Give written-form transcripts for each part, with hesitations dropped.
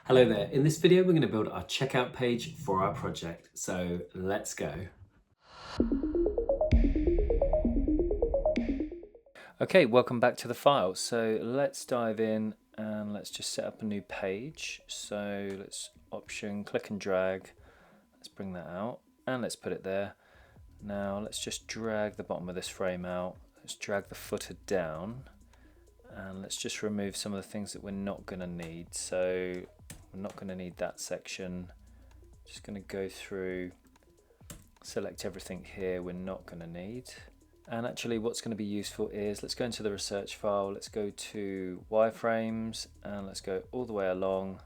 Hello there. In this video, we're going to build our checkout page for our project. So let's go. Okay, welcome back to the file. So let's dive in and let's just set up a new page. So let's option, click and drag. Let's bring that out and let's put it there. Now let's just drag the bottom of this frame out. Let's drag the footer down and let's just remove some of the things that we're not going to need. So we're not going to need that section. Just going to go through, select everything here we're not going to need. And actually what's going to be useful is, let's go into the research file, let's go to wireframes and let's go all the way along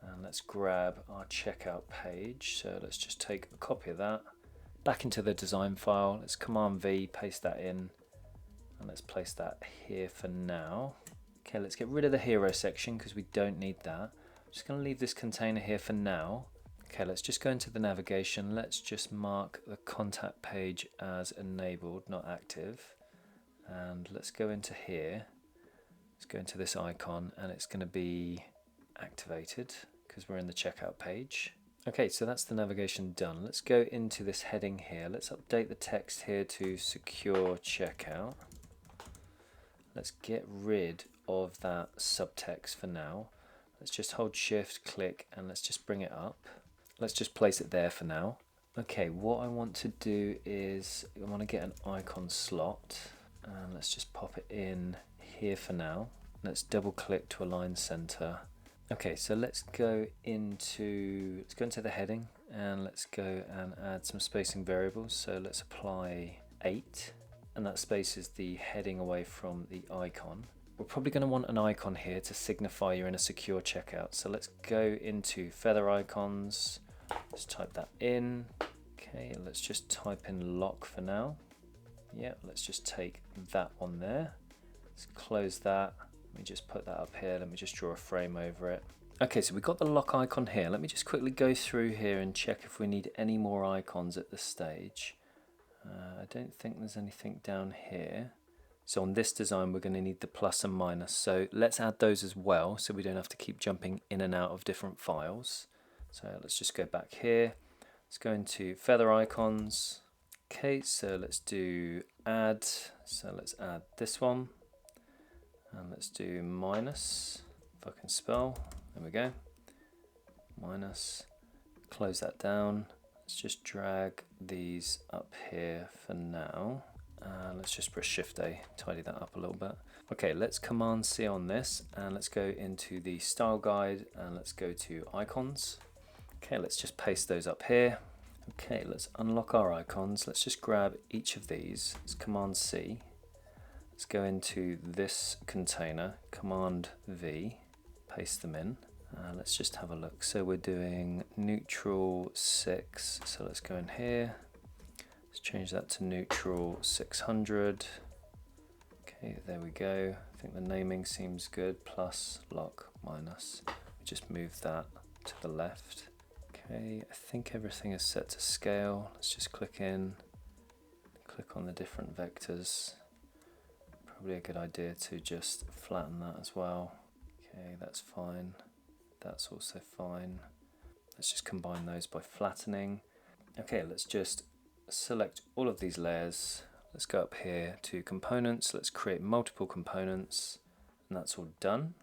and let's grab our checkout page. So let's just take a copy of that, back into the design file, let's Command V, paste that in and let's place that here for now. Okay, let's get rid of the hero section because we don't need that. I'm just going to leave this container here for now. Okay, let's just go into the navigation. Let's just mark the contact page as enabled, not active. And let's go into here. Let's go into this icon and it's going to be activated because we're in the checkout page. Okay, so that's the navigation done. Let's go into this heading here. Let's update the text here to secure checkout. Let's get rid of that subtext for now. Let's just hold shift, click, and let's just bring it up. Let's just place it there for now. Okay, what I want to do is I want to get an icon slot and let's just pop it in here for now. Let's double click to align center. Okay, so let's go into the heading and let's go and add some spacing variables. So let's apply 8 and that spaces the heading away from the icon. We're probably going to want an icon here to signify you're in a secure checkout. So let's go into feather icons. Let's type that in. Okay, let's just type in lock for now. Yeah, let's just take that one there. Let's close that. Let me just put that up here. Let me just draw a frame over it. Okay, so we've got the lock icon here. Let me just quickly go through here and check if we need any more icons at this stage. I don't think there's anything down here. So on this design, we're going to need the plus and minus. So let's add those as well so we don't have to keep jumping in and out of different files. So let's just go back here. Let's go into feather icons. Okay, so let's do add. So let's add this one. And let's do minus, if I can spell. There we go. Minus. Close that down. Let's just drag these up here for now. Let's just press Shift A, tidy that up a little bit. Okay, let's Command C on this and let's go into the style guide and let's go to icons. Okay, let's just paste those up here. Okay, let's unlock our icons. Let's just grab each of these. Let's Command C. Let's go into this container, Command V, paste them in. Let's just have a look. So we're doing neutral 6. So let's go in here. Let's change that to neutral 600. Okay, there we go. I think the naming seems good. Plus, lock, minus. Just move that to the left. Okay, I think everything is set to scale. Let's just click in, click on the different vectors. Probably a good idea to just flatten that as well. Okay, that's fine. That's also fine. Let's just combine those by flattening. Okay, let's just select all of these layers. Let's go up here to components. Let's create multiple components and that's all done.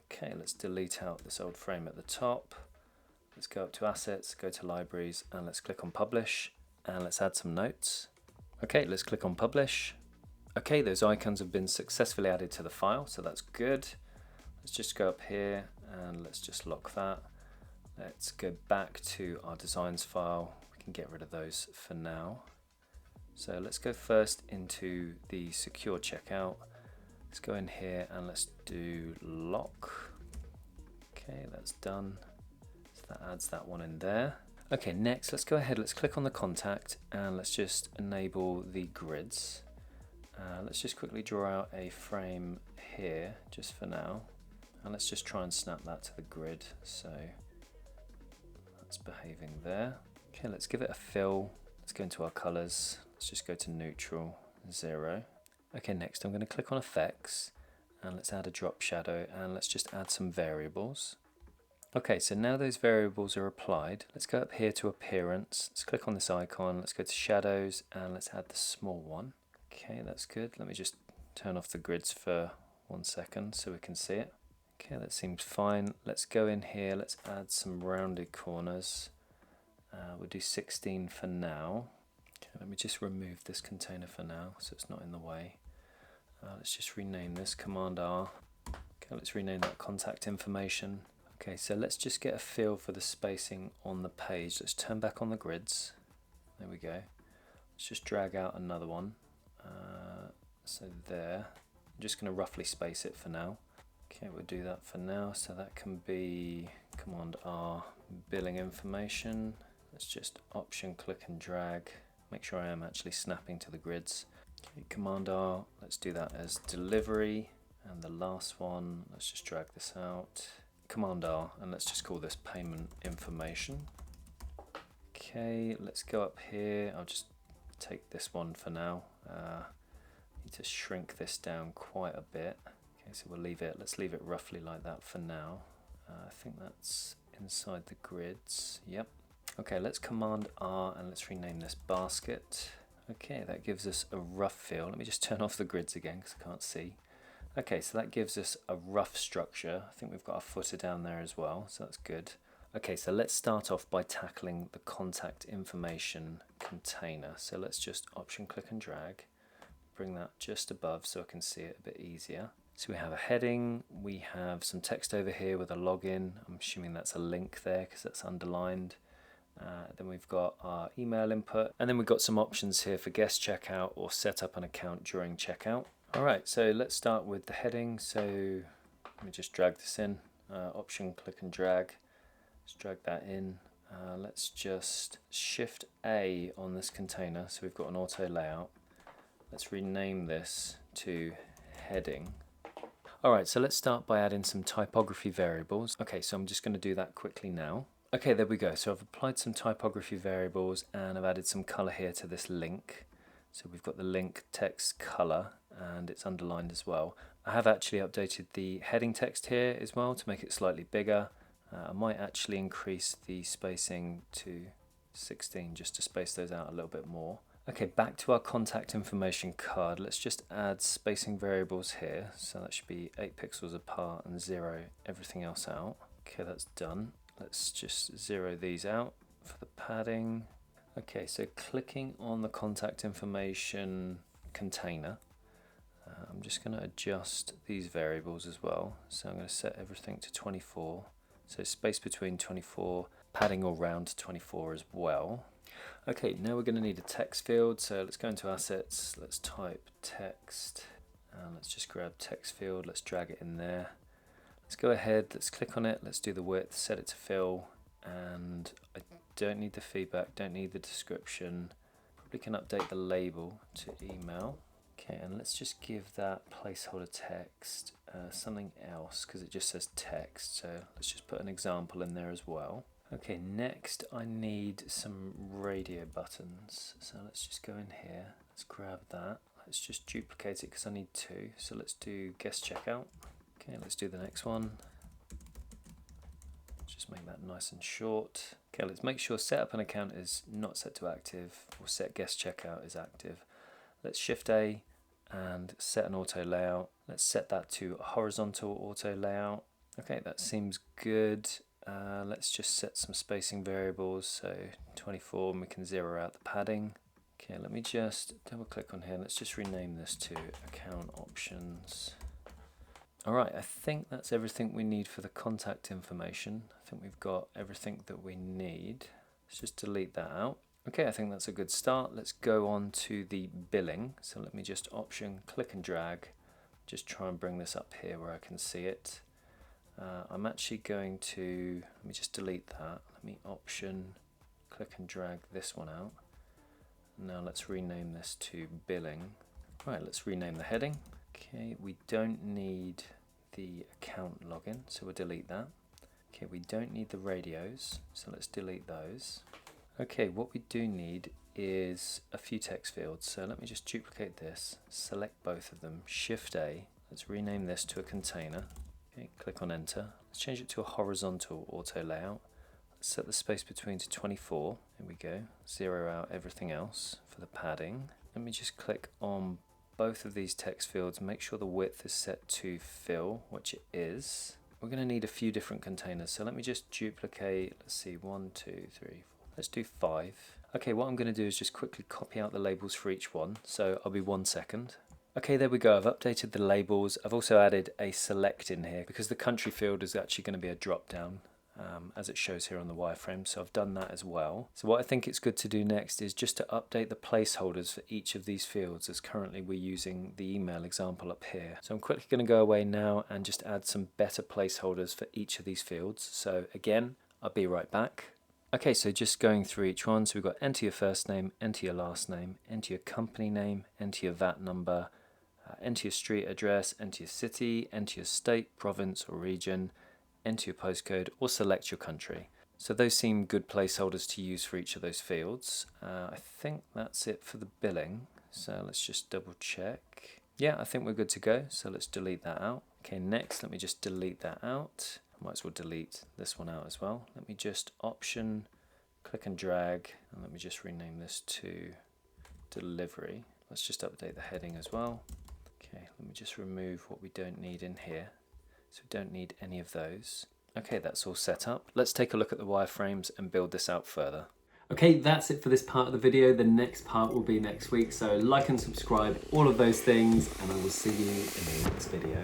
Okay, let's delete out this old frame at the top. Let's go up to assets, go to libraries and let's click on publish and let's add some notes. Okay, let's click on publish. Okay, those icons have been successfully added to the file, so that's good. Let's just go up here and let's just lock that. Let's go back to our designs file. We can get rid of those for now. So let's go first into the secure checkout. Let's go in here and let's do lock. Okay, that's done. So that adds that one in there. Okay, next let's go ahead, let's click on the contact and let's just enable the grids. Let's just quickly draw out a frame here just for now. And let's just try and snap that to the grid. So that's behaving there. Okay, let's give it a fill. Let's go into our colors. Let's just go to neutral, 0. Okay, next I'm going to click on effects and let's add a drop shadow and let's just add some variables. Okay, so now those variables are applied, let's go up here to Appearance, let's click on this icon, let's go to Shadows, and let's add the small one. Okay, that's good. Let me just turn off the grids for 1 second so we can see it. Okay, that seems fine. Let's go in here, let's add some rounded corners. We'll do 16 for now. Okay, let me just remove this container for now so it's not in the way. Let's just rename this, Command R. Okay, let's rename that Contact Information. Okay, so let's just get a feel for the spacing on the page. Let's turn back on the grids. There we go. Let's just drag out another one. So there. I'm just going to roughly space it for now. Okay, we'll do that for now. So that can be Command R, billing information. Let's just Option click and drag. Make sure I am actually snapping to the grids. Okay, Command R, let's do that as delivery. And the last one, let's just drag this out. Command R, and let's just call this payment information. Okay, let's go up here. I'll just take this one for now. Need to shrink this down quite a bit. Okay, so we'll leave it. Let's leave it roughly like that for now. I think that's inside the grids. Yep. Okay, let's Command R and let's rename this basket. Okay, that gives us a rough feel. Let me just turn off the grids again because I can't see. Okay, so that gives us a rough structure. I think we've got a footer down there as well, so that's good. Okay, so let's start off by tackling the contact information container. So let's just Option click and drag, bring that just above so I can see it a bit easier. So we have a heading, we have some text over here with a login. I'm assuming that's a link there because that's underlined. Then we've got our email input, and then we've got some options here for guest checkout or set up an account during checkout. Alright, so let's start with the heading. So let me just drag this in. Option click and drag. Let's drag that in. Let's just Shift A on this container so we've got an auto layout. Let's rename this to heading. Alright, so let's start by adding some typography variables. Okay, so I'm just going to do that quickly now. Okay, there we go. So I've applied some typography variables and I've added some color here to this link. So we've got the link text color and it's underlined as well. I have actually updated the heading text here as well to make it slightly bigger. I might actually increase the spacing to 16 just to space those out a little bit more. Okay, back to our contact information card. Let's just add spacing variables here. So that should be 8 pixels apart and 0 everything else out. Okay, that's done. Let's just 0 these out for the padding. Okay, so clicking on the contact information container, I'm just going to adjust these variables as well. So I'm going to set everything to 24. So space between 24, padding all round to 24 as well. Okay, now we're going to need a text field. So let's go into assets, let's type text, and let's just grab text field, let's drag it in there. Let's go ahead, let's click on it, let's do the width, set it to fill, and I don't need the feedback, don't need the description. Probably can update the label to email. Okay, and let's just give that placeholder text something else because it just says text. So let's just put an example in there as well. Okay, next I need some radio buttons. So let's just go in here, let's grab that. Let's just duplicate it because I need 2. So let's do guest checkout. Okay, let's do the next one. Just make that nice and short. Okay, let's make sure set up an account is not set to active or set guest checkout is active. Let's Shift A and set an auto layout. Let's set that to a horizontal auto layout. Okay, that seems good. Let's just set some spacing variables, so 24, and we can 0 out the padding. Okay, let me just double click on here. Let's just rename this to account options. Alright, I think that's everything we need for the contact information. I think we've got everything that we need. Let's just delete that out. Okay, I think that's a good start. Let's go on to the billing. So let me just Option click and drag. Just try and bring this up here where I can see it. I'm actually going to, let me just delete that. Let me Option click and drag this one out. Now let's rename this to billing. Right, let's rename the heading. Okay, we don't need the account login, so we'll delete that. Okay, we don't need the radios, so let's delete those. Okay, what we do need is a few text fields, so let me just duplicate this, select both of them, Shift A, let's rename this to a container. Okay, click on enter. Let's change it to a horizontal auto layout. Let's set the space between to 24. Here we go. Zero out everything else for the padding. Let me just click on both of these text fields. Make sure the width is set to fill, which it is. We're going to need a few different containers. So let me just duplicate, let's see, 1, 2, 3, 4. Let's do 5. Okay, what I'm going to do is just quickly copy out the labels for each one. So I'll be 1 second. Okay, there we go. I've updated the labels. I've also added a select in here because the country field is actually going to be a drop down as it shows here on the wireframe. So I've done that as well. So what I think it's good to do next is just to update the placeholders for each of these fields, as currently we're using the email example up here. So I'm quickly going to go away now and just add some better placeholders for each of these fields. So again, I'll be right back. Okay, so just going through each one. So we've got enter your first name, enter your last name, enter your company name, enter your VAT number, enter your street address, enter your city, enter your state, province or region, enter your postcode, or select your country. So those seem good placeholders to use for each of those fields. I think that's it for the billing. So let's just double check. Yeah, I think we're good to go. So let's delete that out. Okay, next, let me just delete that out. I might as well delete this one out as well. Let me just option, click and drag, and let me just rename this to delivery. Let's just update the heading as well. Okay, let me just remove what we don't need in here. So we don't need any of those. Okay, that's all set up. Let's take a look at the wireframes and build this out further. Okay, that's it for this part of the video. The next part will be next week. So like and subscribe, all of those things, and I will see you in the next video.